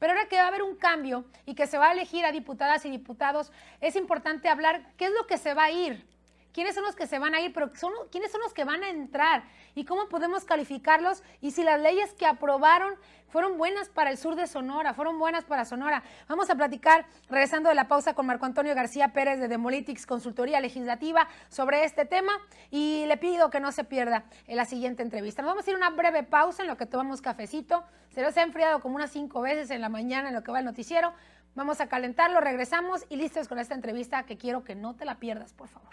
Pero ahora que va a haber un cambio y que se va a elegir a diputadas y diputados, es importante hablar qué es lo que se va a ir. ¿Quiénes son los que se van a ir? Pero ¿quiénes son los que van a entrar? ¿Y cómo podemos calificarlos? Y si las leyes que aprobaron fueron buenas para el sur de Sonora, fueron buenas para Sonora. Vamos a platicar, regresando de la pausa, con Marco Antonio García Pérez de Demolitics, Consultoría Legislativa, sobre este tema. Y le pido que no se pierda en la siguiente entrevista. Nos vamos a ir a una breve pausa en lo que tomamos cafecito. Se ha enfriado como unas 5 veces en la mañana en lo que va el noticiero. Vamos a calentarlo, regresamos y listos con esta entrevista que quiero que no te la pierdas, por favor.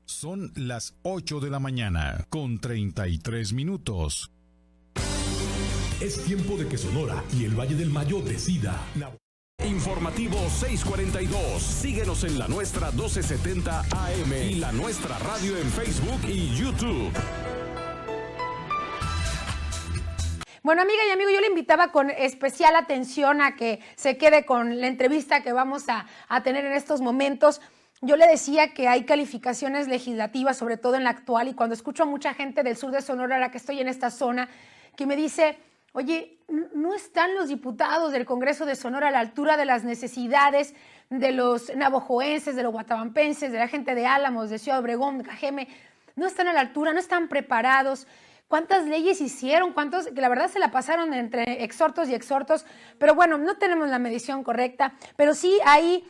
Son las 8 de la mañana, con 33 minutos. Es tiempo de que Sonora y el Valle del Mayo decida. Informativo 642. Síguenos en La Nuestra 1270 AM y La Nuestra Radio en Facebook y YouTube. Bueno, amiga y amigo, yo le invitaba con especial atención a que se quede con la entrevista que vamos a tener en estos momentos. Yo le decía que hay calificaciones legislativas, sobre todo en la actual, y cuando escucho a mucha gente del sur de Sonora, ahora que estoy en esta zona, que me dice, oye, no están los diputados del Congreso de Sonora a la altura de las necesidades de los navajoenses, de los guatabampenses, de la gente de Álamos, de Ciudad Obregón, de Cajeme, no están a la altura, no están preparados. ¿Cuántas leyes hicieron? ¿Cuántos? Que la verdad se la pasaron entre exhortos y exhortos, pero bueno, no tenemos la medición correcta, pero sí hay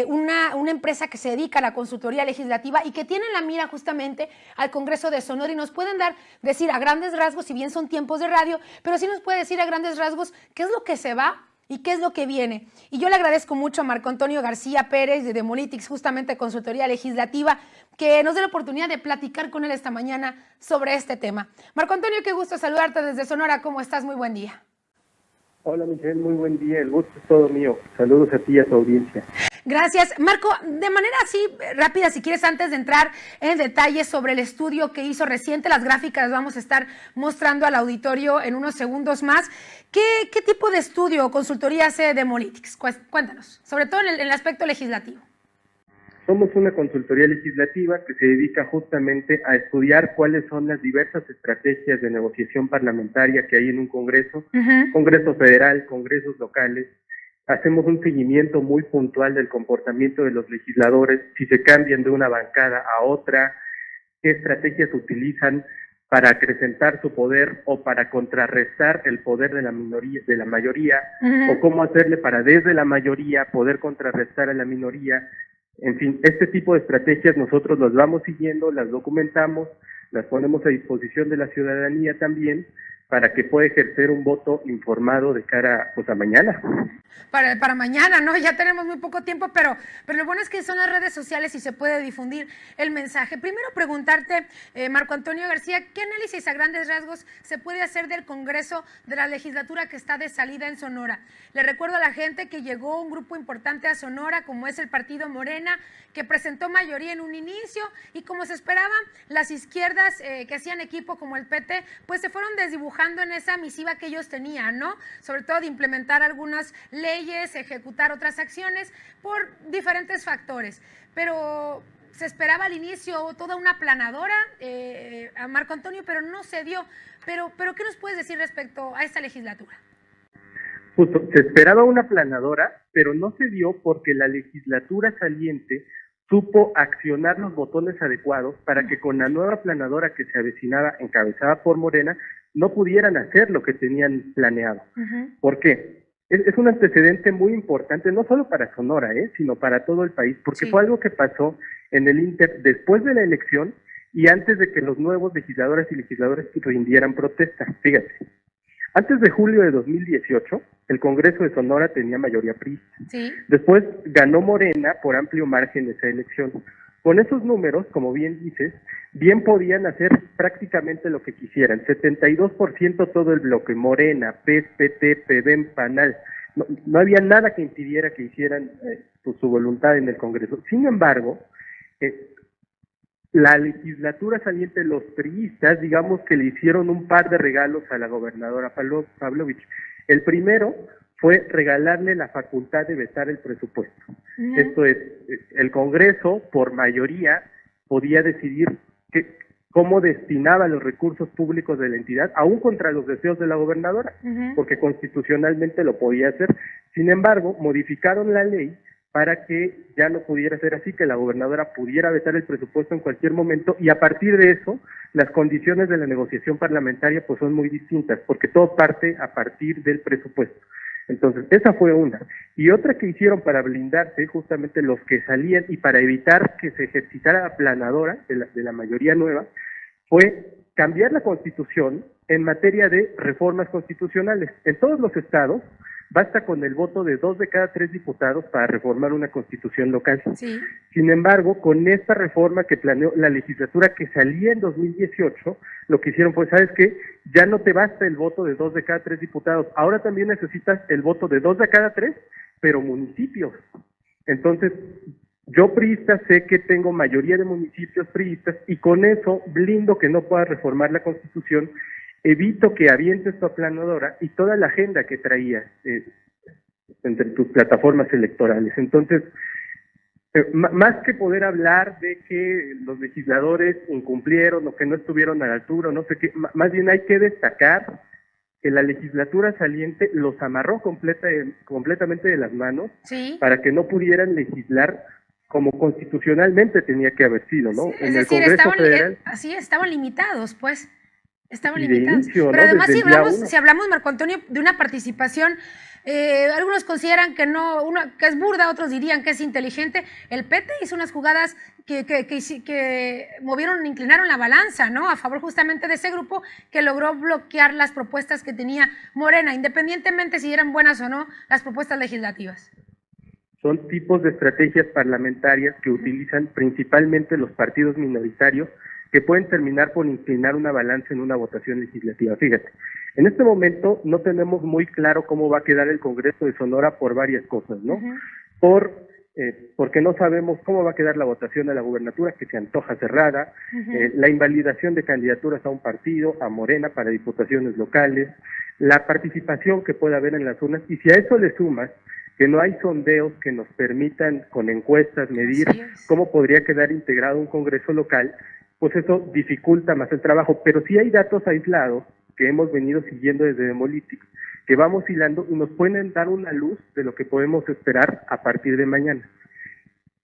una empresa que se dedica a la consultoría legislativa y que tiene en la mira justamente al Congreso de Sonora y nos pueden decir a grandes rasgos, si bien son tiempos de radio, pero sí nos puede decir a grandes rasgos qué es lo que se va y qué es lo que viene. Y yo le agradezco mucho a Marco Antonio García Pérez de Demolitics, justamente Consultoría Legislativa, que nos dé la oportunidad de platicar con él esta mañana sobre este tema. Marco Antonio, qué gusto saludarte desde Sonora. ¿Cómo estás? Muy buen día. Hola, Michelle, muy buen día. El gusto es todo mío. Saludos a ti y a tu audiencia. Gracias. Marco, de manera así rápida, si quieres, antes de entrar en detalles sobre el estudio que hizo reciente, las gráficas las vamos a estar mostrando al auditorio en unos segundos más. ¿Qué tipo de estudio o consultoría hace Demolitics? Cuéntanos, sobre todo en el aspecto legislativo. Somos una consultoría legislativa que se dedica justamente a estudiar cuáles son las diversas estrategias de negociación parlamentaria que hay en un Congreso, Congreso federal, Congresos locales. Hacemos un seguimiento muy puntual del comportamiento de los legisladores, si se cambian de una bancada a otra, qué estrategias utilizan para acrecentar su poder o para contrarrestar el poder de la minoría, de la mayoría, o cómo hacerle para desde la mayoría poder contrarrestar a la minoría. En fin, este tipo de estrategias nosotros las vamos siguiendo, las documentamos, las ponemos a disposición de la ciudadanía también, para que pueda ejercer un voto informado de cara pues, a mañana. Para mañana, ¿no? Ya tenemos muy poco tiempo, pero lo bueno es que son las redes sociales y se puede difundir el mensaje. Primero preguntarte, Marco Antonio García, ¿qué análisis a grandes rasgos se puede hacer del Congreso de la legislatura que está de salida en Sonora? Le recuerdo a la gente que llegó un grupo importante a Sonora, como es el Partido Morena, que presentó mayoría en un inicio, y como se esperaba, las izquierdas que hacían equipo como el PT, pues se fueron desdibujando en esa misiva que ellos tenían, ¿no? Sobre todo de implementar algunas leyes, ejecutar otras acciones por diferentes factores. Pero se esperaba al inicio toda una aplanadora a Marco Antonio, pero no se dio. Pero ¿qué nos puedes decir respecto a esta legislatura? Justo, se esperaba una aplanadora, pero no se dio porque la legislatura saliente supo accionar los botones adecuados para que con la nueva aplanadora que se avecinaba, encabezada por Morena, no pudieran hacer lo que tenían planeado. ¿Por qué? Es un antecedente muy importante, no solo para Sonora, sino para todo el país, porque fue algo que pasó en el Inter después de la elección y antes de que los nuevos legisladores y legisladores rindieran protesta. Fíjate, antes de julio de 2018, el Congreso de Sonora tenía mayoría priista. Después ganó Morena por amplio margen esa elección. Con esos números, como bien dices, bien podían hacer prácticamente lo que quisieran. 72% todo el bloque, Morena, PES, PT, PEDEM, PANAL. No había nada que impidiera que hicieran pues, su voluntad en el Congreso. Sin embargo, la legislatura saliente, los priistas, digamos que le hicieron un par de regalos a la gobernadora Pavlovich. El primero fue regalarle la facultad de vetar el presupuesto. Esto es, el Congreso, por mayoría, podía decidir cómo destinaba los recursos públicos de la entidad, aún contra los deseos de la gobernadora, porque constitucionalmente lo podía hacer. Sin embargo, modificaron la ley para que ya no pudiera ser así, que la gobernadora pudiera vetar el presupuesto en cualquier momento, y a partir de eso, las condiciones de la negociación parlamentaria pues son muy distintas, porque todo parte a partir del presupuesto. Entonces, esa fue una. Y otra que hicieron para blindarse, justamente los que salían, y para evitar que se ejercitara la planadora de la mayoría nueva, fue cambiar la Constitución en materia de reformas constitucionales. En todos los estados, basta con el voto de 2 de cada 3 diputados para reformar una constitución local. Sí. Sin embargo, con esta reforma que planeó la legislatura que salía en 2018, lo que hicieron fue, ¿sabes qué? Ya no te basta el voto de 2 de cada 3 diputados, ahora también necesitas el voto de 2 de cada 3, pero municipios. Entonces, yo priista sé que tengo mayoría de municipios priistas y con eso blindo que no pueda reformar la Constitución, evito que avientes tu aplanadora y toda la agenda que traías entre tus plataformas electorales. Entonces, más que poder hablar de que los legisladores incumplieron o que no estuvieron a la altura o no sé qué, más bien hay que destacar que la legislatura saliente los amarró completamente de las manos, Sí. para que no pudieran legislar como constitucionalmente tenía que haber sido, ¿no? Sí, En es el decir, Congreso Federal. así estaban limitados, pues. Estaban Y de limitados. inicio, Pero ¿no? además, Desde el día uno. si hablamos, Marco Antonio, de una participación, algunos consideran que que es burda, otros dirían que es inteligente. El PT hizo unas jugadas que inclinaron la balanza, ¿no? A favor justamente de ese grupo que logró bloquear las propuestas que tenía Morena, independientemente si eran buenas o no las propuestas legislativas. Son tipos de estrategias parlamentarias que utilizan principalmente los partidos minoritarios, que pueden terminar por inclinar una balanza en una votación legislativa. Fíjate, en este momento no tenemos muy claro cómo va a quedar el Congreso de Sonora por varias cosas, ¿no? Porque no sabemos cómo va a quedar la votación de la gubernatura, que se antoja cerrada, la invalidación de candidaturas a un partido, a Morena, para diputaciones locales, la participación que pueda haber en las urnas, y si a eso le sumas que no hay sondeos que nos permitan con encuestas medir cómo podría quedar integrado un Congreso local, pues eso dificulta más el trabajo. Pero sí hay datos aislados que hemos venido siguiendo desde Demolitics, que vamos hilando y nos pueden dar una luz de lo que podemos esperar a partir de mañana.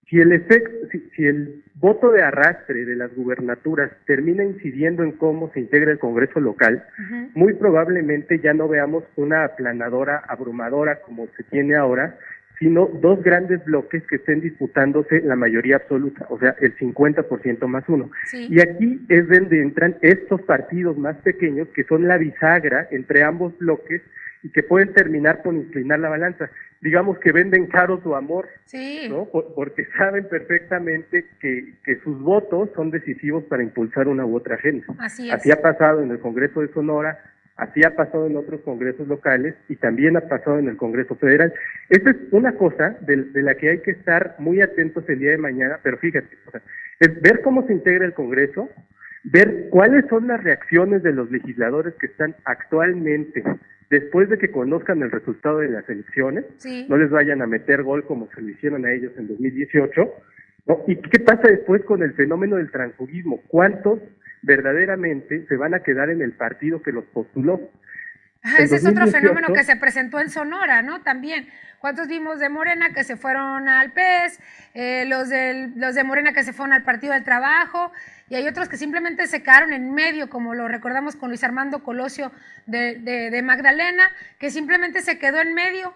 Si el voto de arrastre de las gubernaturas termina incidiendo en cómo se integra el Congreso local, muy probablemente ya no veamos una aplanadora abrumadora como se tiene ahora, sino dos grandes bloques que estén disputándose la mayoría absoluta, o sea, el 50% más uno. Sí. Y aquí es donde entran estos partidos más pequeños que son la bisagra entre ambos bloques y que pueden terminar por inclinar la balanza. Digamos que venden caro su amor, Sí. ¿no? Porque saben perfectamente que sus votos son decisivos para impulsar una u otra agenda. Así es. Así ha pasado en el Congreso de Sonora, así ha pasado en otros congresos locales y también ha pasado en el Congreso Federal. Esta es una cosa de la que hay que estar muy atentos el día de mañana, pero fíjate, o sea, es ver cómo se integra el Congreso, ver cuáles son las reacciones de los legisladores que están actualmente, después de que conozcan el resultado de las elecciones, Sí. no les vayan a meter gol como se lo hicieron a ellos en 2018, ¿no? ¿Y qué pasa después con el fenómeno del transfugismo? ¿Cuántos verdaderamente se van a quedar en el partido que los postuló? Ese es otro 2018, fenómeno que se presentó en Sonora, ¿no? También. ¿Cuántos vimos de Morena que se fueron al PES? Los de Morena que se fueron al Partido del Trabajo, y hay otros que simplemente se quedaron en medio, como lo recordamos con Luis Armando Colosio de Magdalena, que simplemente se quedó en medio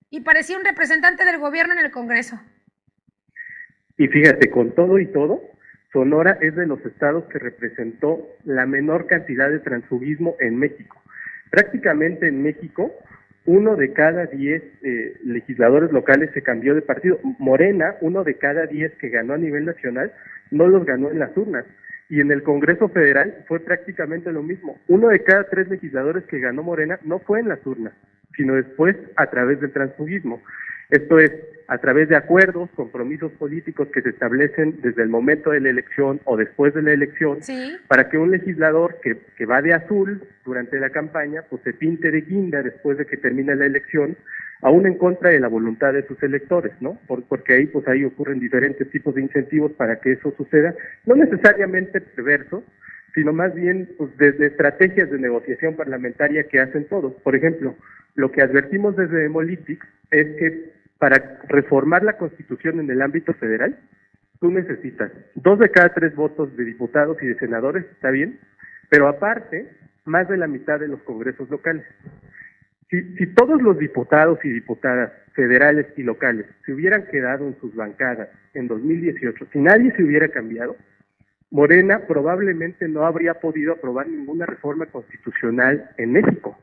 y parecía un representante del gobierno en el Congreso. Y fíjate, con todo y todo, Sonora es de los estados que representó la menor cantidad de transfugismo en México. Prácticamente en México, 1 de cada 10 legisladores locales se cambió de partido. Morena, 1 de cada 10 que ganó a nivel nacional, no los ganó en las urnas. Y en el Congreso Federal fue prácticamente lo mismo. 1 de cada 3 legisladores que ganó Morena no fue en las urnas, sino después a través del transfugismo. Esto es, a través de acuerdos, compromisos políticos que se establecen desde el momento de la elección o después de la elección, Sí. para que un legislador que va de azul durante la campaña, pues se pinte de guinda después de que termine la elección, aún en contra de la voluntad de sus electores, ¿no? Porque ahí, pues ahí ocurren diferentes tipos de incentivos para que eso suceda, no necesariamente perversos, sino más bien pues, desde estrategias de negociación parlamentaria que hacen todos. Por ejemplo, lo que advertimos desde Demolitics es que para reformar la Constitución en el ámbito federal, tú necesitas 2 de cada 3 votos de diputados y de senadores, está bien, pero aparte, más de la mitad de los congresos locales. Si todos los diputados y diputadas federales y locales se hubieran quedado en sus bancadas en 2018, si nadie se hubiera cambiado, Morena probablemente no habría podido aprobar ninguna reforma constitucional en México.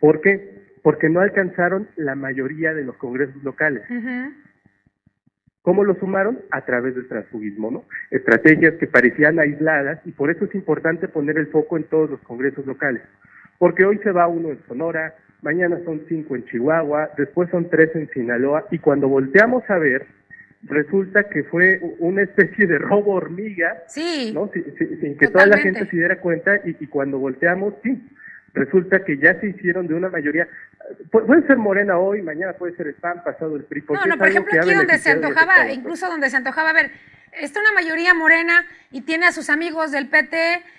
¿Por qué? Porque no alcanzaron la mayoría de los congresos locales. ¿Cómo lo sumaron? A través del transfugismo, ¿no? Estrategias que parecían aisladas, y por eso es importante poner el foco en todos los congresos locales. Porque hoy se va uno en Sonora, mañana son 5 en Chihuahua, después son 3 en Sinaloa, y cuando volteamos a ver, resulta que fue una especie de robo hormiga, sí, ¿no? Sin que toda la gente se diera cuenta, y cuando volteamos, sí, resulta que ya se hicieron de una mayoría. Puede ser Morena hoy, mañana puede ser el PAN, pasado el PRI. Por ejemplo, aquí donde se antojaba, incluso donde se antojaba, a ver, está una mayoría morena y tiene a sus amigos del PT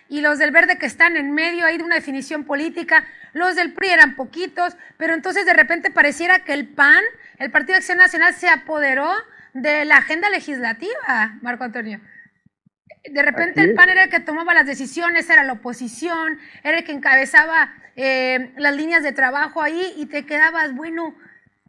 y los del Verde que están en medio ahí de una definición política, los del PRI eran poquitos, pero entonces de repente pareciera que el PAN, el Partido de Acción Nacional, se apoderó de la agenda legislativa, Marco Antonio. De repente el PAN era el que tomaba las decisiones, era la oposición, era el que encabezaba las líneas de trabajo ahí, y te quedabas, bueno,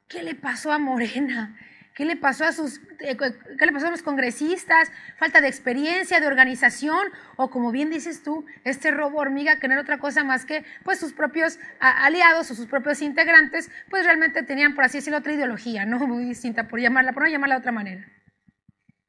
¿qué le pasó a Morena? ¿Qué le pasó a los congresistas? ¿Falta de experiencia, de organización? O como bien dices tú, este robo hormiga, que no era otra cosa más que pues sus propios aliados o sus propios integrantes, pues realmente tenían, por así decirlo, otra ideología, ¿no? Muy distinta, por no llamarla de otra manera.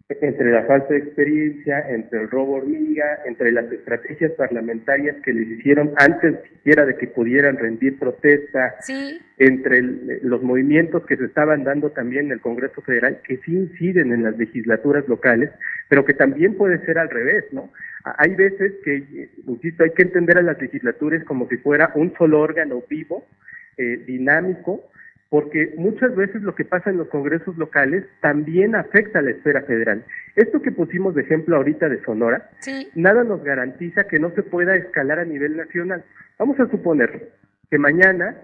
Entre la falta de experiencia, entre el robo hormiga, entre las estrategias parlamentarias que les hicieron antes siquiera de que pudieran rendir protesta, sí, entre los movimientos que se estaban dando también en el Congreso Federal, que sí inciden en las legislaturas locales, pero que también puede ser al revés, ¿no? Hay veces que, insisto, hay que entender a las legislaturas como si fuera un solo órgano vivo, dinámico, porque muchas veces lo que pasa en los congresos locales también afecta a la esfera federal. Esto que pusimos de ejemplo ahorita de Sonora, sí, nada nos garantiza que no se pueda escalar a nivel nacional. Vamos a suponer que mañana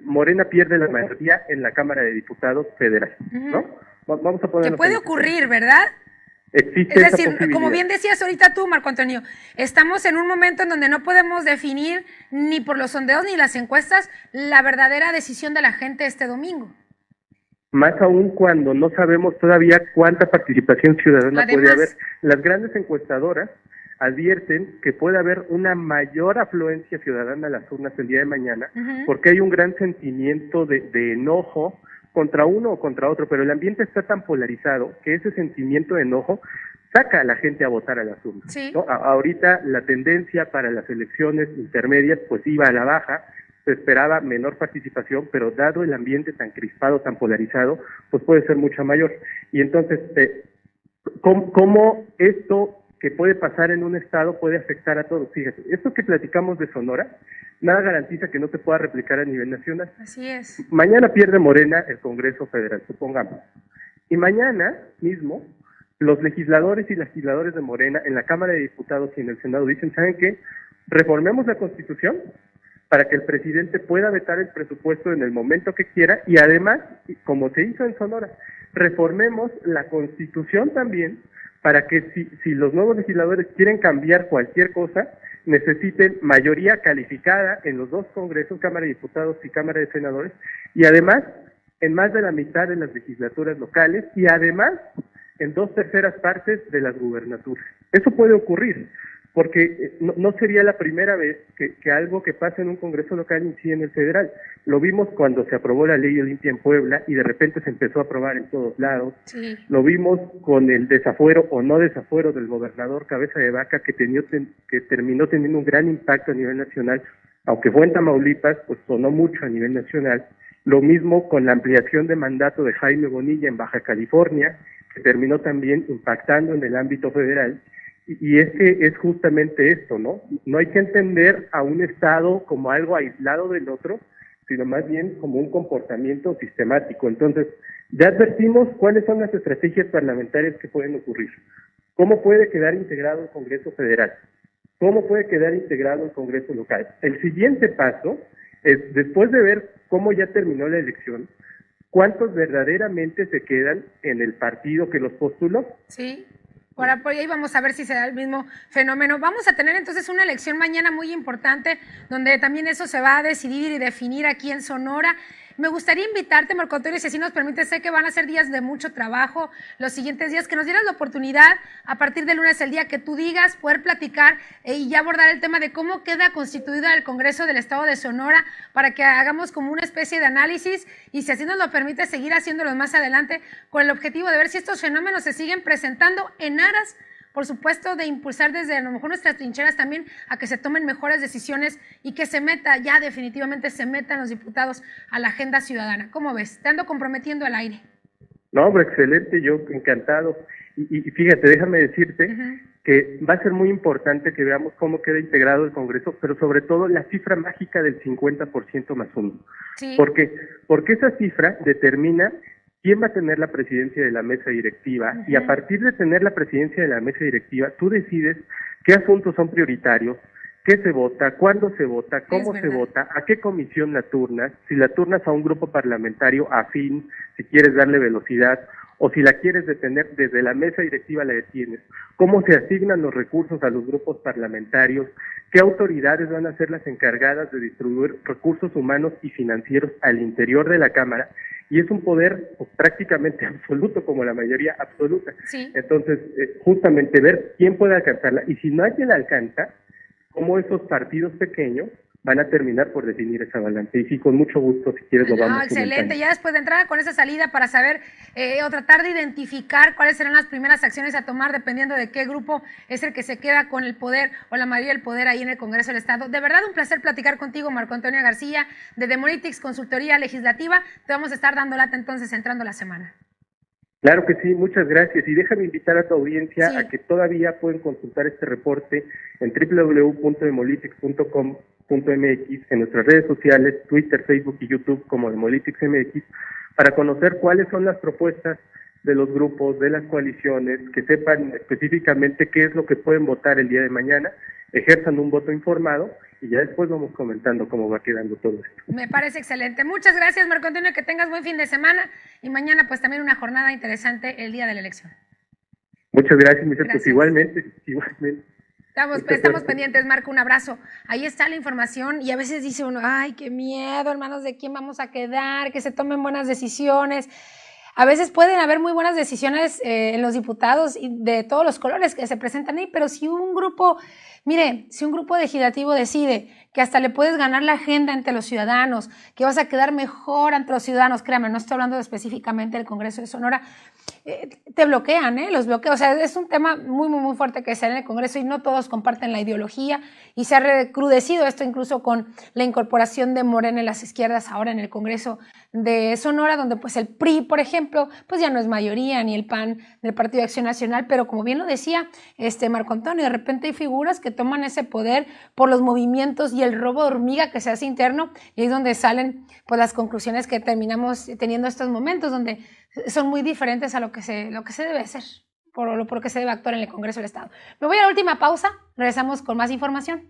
Morena pierde la mayoría en la Cámara de Diputados federal, ¿no? Vamos a poner que puede ocurrir, ¿verdad? Existe es esa decir, posibilidad. como bien decías ahorita tú, Marco Antonio, estamos en un momento en donde no podemos definir ni por los sondeos ni las encuestas la verdadera decisión de la gente este domingo. Más aún cuando no sabemos todavía cuánta participación ciudadana Además, puede haber. Las grandes encuestadoras advierten que puede haber una mayor afluencia ciudadana a las urnas el día de mañana, porque hay un gran sentimiento de enojo contra uno o contra otro, pero el ambiente está tan polarizado que ese sentimiento de enojo saca a la gente a votar a las urnas, sí, ¿no? Ahorita la tendencia para las elecciones intermedias pues iba a la baja, se esperaba menor participación, pero dado el ambiente tan crispado, tan polarizado, pues puede ser mucho mayor. Y entonces, ¿cómo esto que puede pasar en un estado puede afectar a todos? Fíjate, esto que platicamos de Sonora, nada garantiza que no se pueda replicar a nivel nacional. Así es. Mañana pierde Morena el Congreso Federal, supongamos. Y mañana mismo, los legisladores y legisladores de Morena en la Cámara de Diputados y en el Senado dicen, ¿saben qué? Reformemos la Constitución para que el presidente pueda vetar el presupuesto en el momento que quiera, y además, como se hizo en Sonora, reformemos la Constitución también para que si los nuevos legisladores quieren cambiar cualquier cosa, necesiten mayoría calificada en los dos congresos, Cámara de Diputados y Cámara de Senadores, y además en más de la mitad de las legislaturas locales, y además en 2/3 partes de las gubernaturas. Eso puede ocurrir, porque no sería la primera vez que algo que pasa en un congreso local incide en el federal. Lo vimos cuando se aprobó la ley Olimpia en Puebla y de repente se empezó a aprobar en todos lados. Sí. Lo vimos con el desafuero o no desafuero del gobernador Cabeza de Vaca, que terminó teniendo un gran impacto a nivel nacional, aunque fue en Tamaulipas, pues sonó mucho a nivel nacional. Lo mismo con la ampliación de mandato de Jaime Bonilla en Baja California, que terminó también impactando en el ámbito federal. Y es que es justamente esto, ¿no? No hay que entender a un Estado como algo aislado del otro, sino más bien como un comportamiento sistemático. Entonces, ya advertimos cuáles son las estrategias parlamentarias que pueden ocurrir. ¿Cómo puede quedar integrado el Congreso Federal? cómo puede quedar integrado el Congreso local. El siguiente paso es, después de ver cómo ya terminó la elección, ¿cuántos verdaderamente se quedan en el partido que los postuló? Sí. Por ahí vamos a ver si se da el mismo fenómeno. Vamos a tener entonces una elección mañana muy importante, donde también eso se va a decidir y definir aquí en Sonora. Me gustaría invitarte, Marco Antonio, si así nos permite, sé que van a ser días de mucho trabajo, los siguientes días, que nos dieras la oportunidad, a partir del lunes, el día que tú digas, poder platicar y ya abordar el tema de cómo queda constituida el Congreso del Estado de Sonora, para que hagamos como una especie de análisis y, si así nos lo permite, seguir haciéndolo más adelante, con el objetivo de ver si estos fenómenos se siguen presentando en aras, por supuesto, de impulsar desde a lo mejor nuestras trincheras también a que se tomen mejores decisiones y que se meta, ya definitivamente se metan los diputados a la agenda ciudadana. ¿Cómo ves? Te ando comprometiendo al aire. No, hombre, excelente, yo encantado. Y fíjate, déjame decirte que va a ser muy importante que veamos cómo queda integrado el Congreso, pero sobre todo la cifra mágica del 50% más uno. Sí. ¿Por qué? Porque esa cifra determina quién va a tener la presidencia de la mesa directiva, y a partir de tener la presidencia de la mesa directiva, tú decides qué asuntos son prioritarios, qué se vota, cuándo se vota, cómo se vota, a qué comisión la turnas, si la turnas a un grupo parlamentario afín, si quieres darle velocidad, o si la quieres detener desde la mesa directiva la detienes, cómo se asignan los recursos a los grupos parlamentarios, qué autoridades van a ser las encargadas de distribuir recursos humanos y financieros al interior de la Cámara, y es un poder pues, prácticamente absoluto, como la mayoría absoluta. Sí. Entonces, justamente ver quién puede alcanzarla, y si nadie la alcanza, cómo esos partidos pequeños van a terminar por definir esa balanza. Y sí, con mucho gusto, si quieres lo vamos excelente, comentando. ya después de entrada con esa salida para saber o tratar de identificar cuáles serán las primeras acciones a tomar dependiendo de qué grupo es el que se queda con el poder o la mayoría del poder ahí en el Congreso del Estado. De verdad, un placer platicar contigo, Marco Antonio García, de Demolitics Consultoría Legislativa. Te vamos a estar dando lata entonces entrando la semana. Claro que sí, muchas gracias. Y déjame invitar a tu audiencia a que todavía pueden consultar este reporte en www.demolitics.com.mx, en nuestras redes sociales, Twitter, Facebook y YouTube como Demolitics MX, para conocer cuáles son las propuestas de los grupos, de las coaliciones, que sepan específicamente qué es lo que pueden votar el día de mañana, ejerzan un voto informado y ya después vamos comentando cómo va quedando todo esto. Me parece excelente. Muchas gracias, Marco Antonio, que tengas buen fin de semana y mañana pues también una jornada interesante el día de la elección. Muchas gracias, Michelle. Pues igualmente. Estamos pendientes, Marco, un abrazo. Ahí está la información y a veces dice uno, ay, qué miedo, hermanos, ¿de quién vamos a quedar? Que se tomen buenas decisiones. A veces pueden haber muy buenas decisiones en los diputados de todos los colores que se presentan ahí, pero si un grupo, si un grupo legislativo decide que hasta le puedes ganar la agenda ante los ciudadanos, que vas a quedar mejor ante los ciudadanos, créame, no estoy hablando específicamente del Congreso de Sonora, te bloquean, los bloqueos. O sea, es un tema muy, muy, muy fuerte que se da en el Congreso y no todos comparten la ideología y se ha recrudecido esto incluso con la incorporación de Morena en las izquierdas ahora en el Congreso de Sonora, donde pues el PRI, por ejemplo, pues ya no es mayoría, ni el PAN del Partido de Acción Nacional, pero como bien lo decía Marco Antonio, de repente hay figuras que toman ese poder por los movimientos y el robo de hormiga que se hace interno, y es donde salen pues las conclusiones que terminamos teniendo estos momentos, donde son muy diferentes a lo que se debe hacer, por lo que se debe actuar en el Congreso del Estado. Me voy a la última pausa, regresamos con más información.